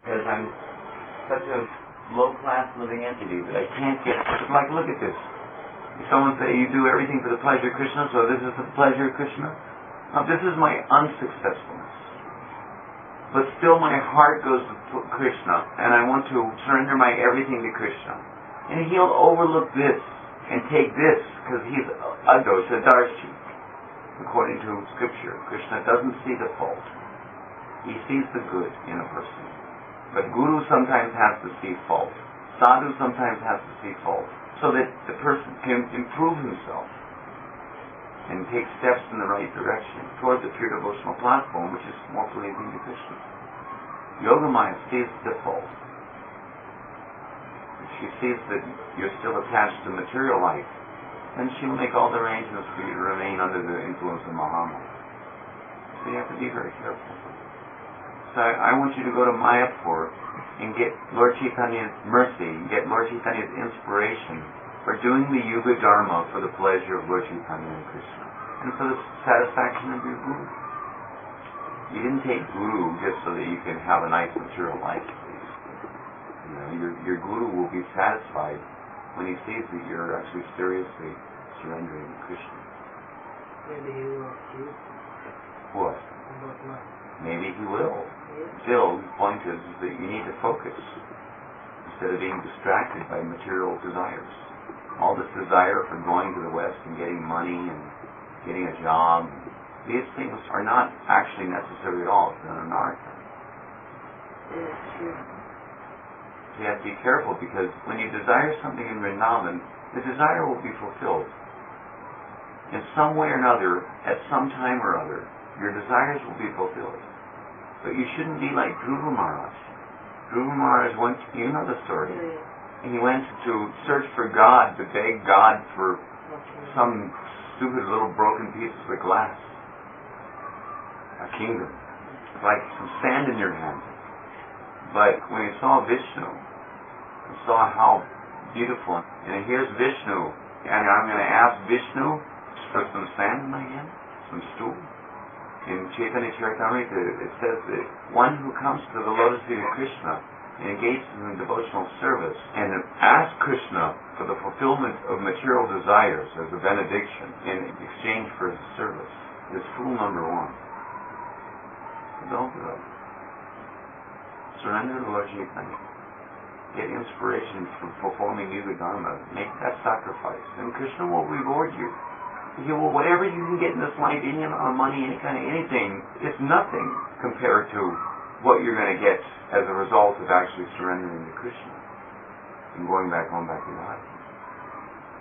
Because I'm such a low-class living entity that I can't get... Like, look at this. Someone say, you do everything for the pleasure of Krishna, so this is the pleasure of Krishna? Now, this is my unsuccessfulness. But still my heart goes to Krishna, and I want to surrender my everything to Krishna. And he'll overlook this and take this, because he's Adosha Darshi. According to Scripture, Krishna doesn't see the fault. He sees the good in a person. But Guru sometimes has to see fault. Sadhu sometimes has to see fault, so that the person can improve himself and take steps in the right direction towards the pure devotional platform, which is more pleasing to Krishna. Yogamaya sees the fault. If she sees that you're still attached to material life, then she'll make all the arrangements for you to remain under the influence of Mahamaya. So you have to be very careful. So I want you to go to Mayapur and get Lord Chaitanya's mercy, get Lord Chaitanya's inspiration for doing the Yuga Dharma for the pleasure of Lord Chaitanya and Krishna, and for the satisfaction of your Guru. You didn't take Guru just so that you can have a nice material life. You know, your Guru will be satisfied when he sees that you're actually seriously surrendering to Krishna. Maybe he will choose. What? About life. Maybe he will. Still, the point is that you need to focus instead of being distracted by material desires. All this desire for going to the West and getting money and getting a job, these things are not actually necessary at all. It's an anartha. You have to be careful, because when you desire something in Vrindavan, the desire will be fulfilled. In some way or another, at some time or other, your desires will be fulfilled. But you shouldn't be like Dhruva Maharaj. Dhruva Maharaj went, you know the story. And he went to search for God, to beg God for some stupid little broken pieces of glass. A kingdom. Like some sand in your hand. But when he saw Vishnu, he saw how beautiful. And here's Vishnu. And I'm going to ask Vishnu for some sand in my hand, some stool. In Chaitanya Charitamrita, it says that one who comes to the lotus feet of Krishna and engages in devotional service and asks Krishna for the fulfillment of material desires as a benediction in exchange for his service is fool number one. Don't do it. Surrender to Lord Chaitanya. Get inspiration from performing Yuga Dharma. Make that sacrifice, and Krishna will reward you. Whatever you can get in this life, any amount of money, any kind of anything, it's nothing compared to what you're going to get as a result of actually surrendering to Krishna and going back home, back to God.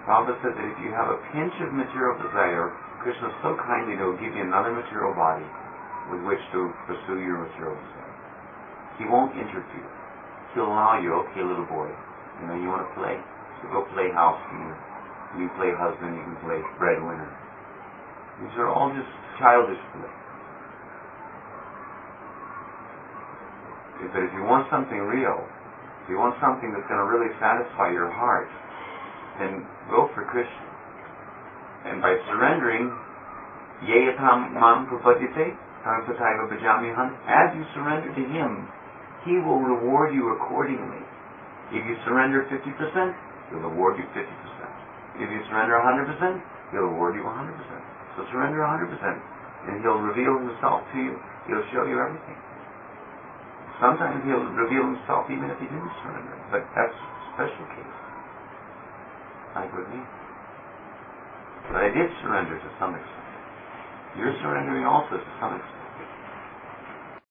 Prabhupada said that if you have a pinch of material desire, Krishna is so kind that he'll give you another material body with which to pursue your material desire. He won't interfere. He'll allow you, okay, little boy, you want to play? So go play house. You can play husband, you can play breadwinner. These are all just childish play. But if you want something real, if you want something that's going to really satisfy your heart, then go for Krishna. And by surrendering, yeyatam mam prapadyate, tansataiva bhajamiham, as you surrender to him, he will reward you accordingly. If you surrender 50%, he'll reward you 50%. If you surrender 100%, he'll reward you 100%. So surrender 100%, and he'll reveal himself to you. He'll show you everything. Sometimes he'll reveal himself even if he didn't surrender, but that's a special case. Like with me. But I did surrender to some extent. You're surrendering also to some extent.